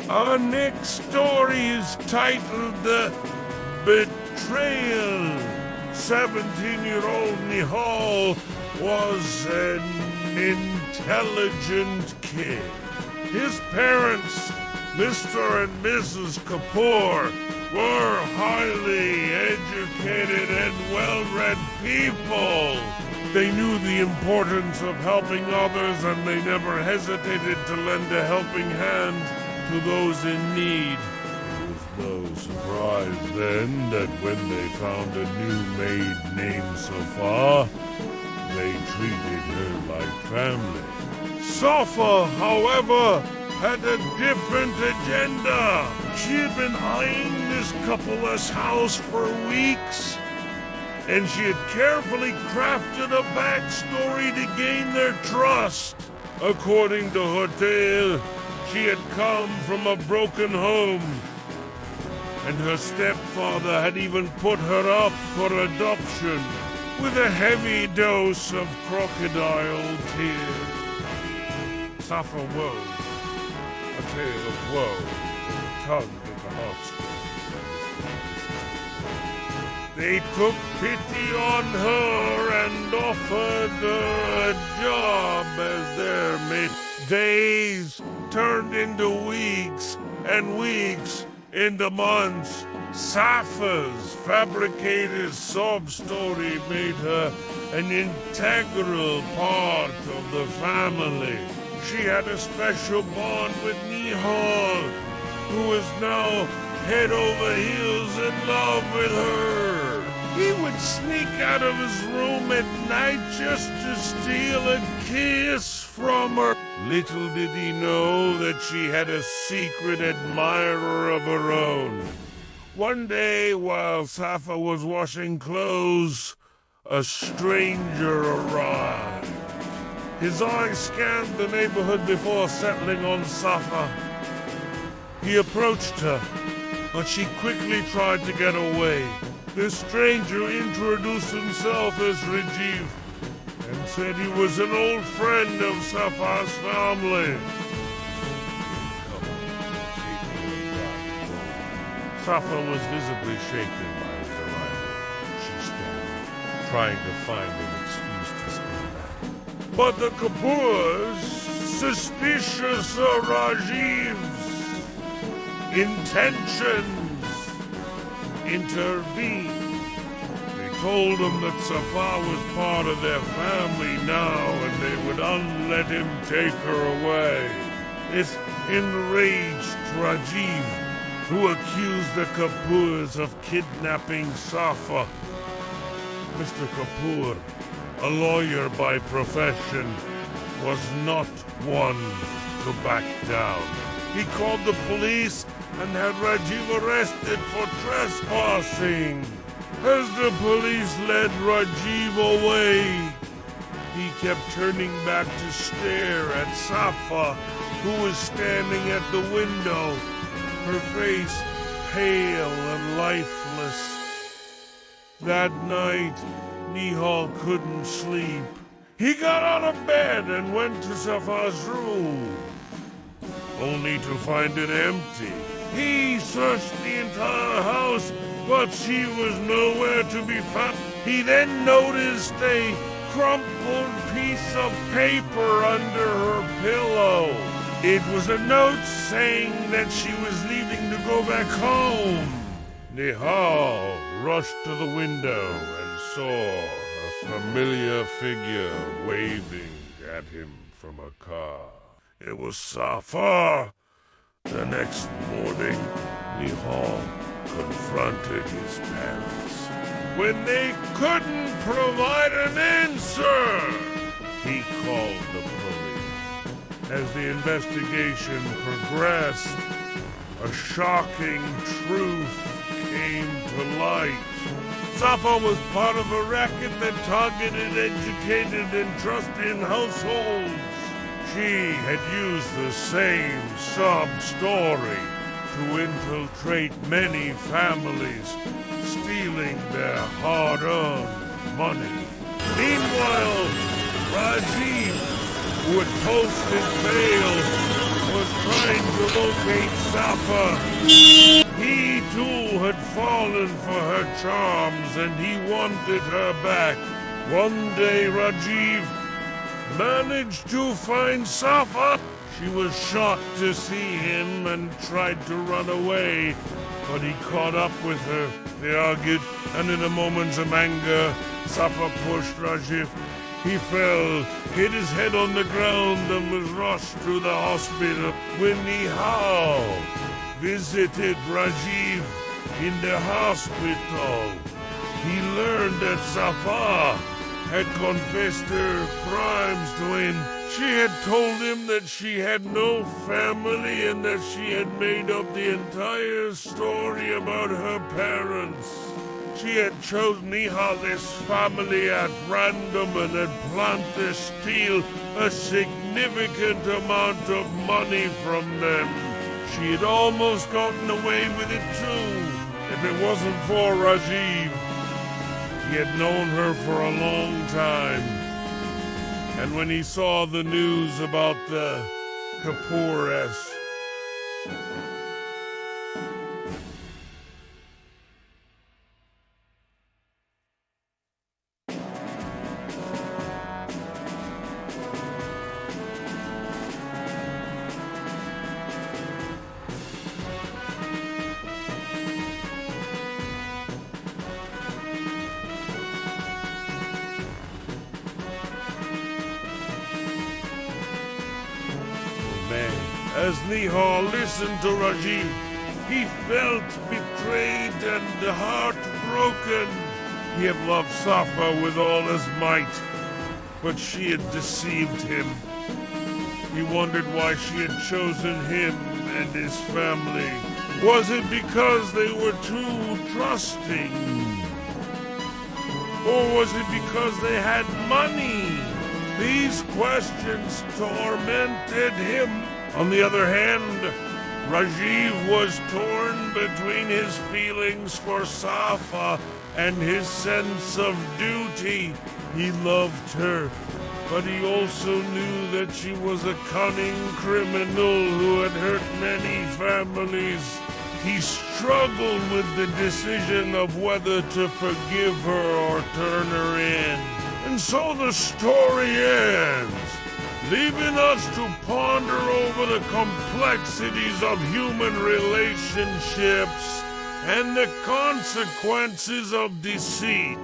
Our next story is titled The Betrayal. 17-year-old Nihal was an intelligent kid. His parents, Mr. and Mrs. Kapoor, were highly educated and well-read people. They knew the importance of helping others, and they never hesitated to lend a helping hand to those in need. It was no surprise then that when they found a new maid named Safa, they treated her like family. Safa, however, had a different agenda. She had been eyeing this couple's house for weeks, and she had carefully crafted a backstory to gain their trust. According to her tale, she had come from a broken home, and her stepfather had even put her up for adoption with a heavy dose of crocodile tears. Safa woe, a tale of woe, tugged at the heartstrings. They took pity on her and offered her a job as their mate. Days turned into weeks, and weeks into months. Safa's fabricated sob story made her an integral part of the family. She had a special bond with Nihal, who is now head over heels in love with her. He would sneak out of his room at night just to steal a kiss from her. Little did he know that she had a secret admirer of her own. One day, while Safa was washing clothes, a stranger arrived. His eyes scanned the neighborhood before settling on Safa. He approached her, but she quickly tried to get away. The stranger introduced himself as Rajiv and said he was an old friend of Safa's family. Safa was visibly shaken by his arrival. She stared, trying to find an excuse to stay back. But the Kapoors, suspicious of Rajiv's intentions, intervened. They told him that Safa was part of their family now, and they would let him take her away. This enraged Rajiv, who accused the Kapoors of kidnapping Safa. Mr. Kapoor, a lawyer by profession, was not one to back down. He called the police and had Rajiv arrested for trespassing. As the police led Rajiv away, he kept turning back to stare at Safa, who was standing at the window, her face pale and lifeless. That night, Nihal couldn't sleep. He got out of bed and went to Safa's room, only to find it empty. He searched the entire house, but she was nowhere to be found. He then noticed a crumpled piece of paper under her pillow. It was a note saying that she was leaving to go back home. Nihal rushed to the window and saw a familiar figure waving at him from a car. It was Safa. The next morning, Nihal confronted his parents. When they couldn't provide an answer, he called the police. As the investigation progressed, a shocking truth came to light. Safa was part of a racket that targeted educated and trusting households. She had used the same sub-story to infiltrate many families, stealing their hard-earned money. Meanwhile, Rajiv, who had posted bail, was trying to locate Safa. He too had fallen for her charms and he wanted her back. One day Rajiv managed to find Safa. She was shocked to see him and tried to run away, but he caught up with her. They argued, and in a moment of anger, Safa pushed Rajiv. He fell, hit his head on the ground, and was rushed to the hospital. When Nihal visited Rajiv in the hospital, he learned that Safa had confessed her crimes to him. She had told him that she had no family and that she had made up the entire story about her parents. She had chosen Nihal's family at random and had planned to steal a significant amount of money from them. She had almost gotten away with it too, if it wasn't for Rajiv. He had known her for a long time, and when he saw the news about the Kapoor's, as Nihal listened to Rajiv, he felt betrayed and heartbroken. He had loved Safa with all his might, but she had deceived him. He wondered why she had chosen him and his family. Was it because they were too trusting? Or was it because they had money? These questions tormented him. On the other hand, Rajiv was torn between his feelings for Safa and his sense of duty. He loved her, but he also knew that she was a cunning criminal who had hurt many families. He struggled with the decision of whether to forgive her or turn her in. And so the story ends, leaving us to ponder over the complexities of human relationships and the consequences of deceit.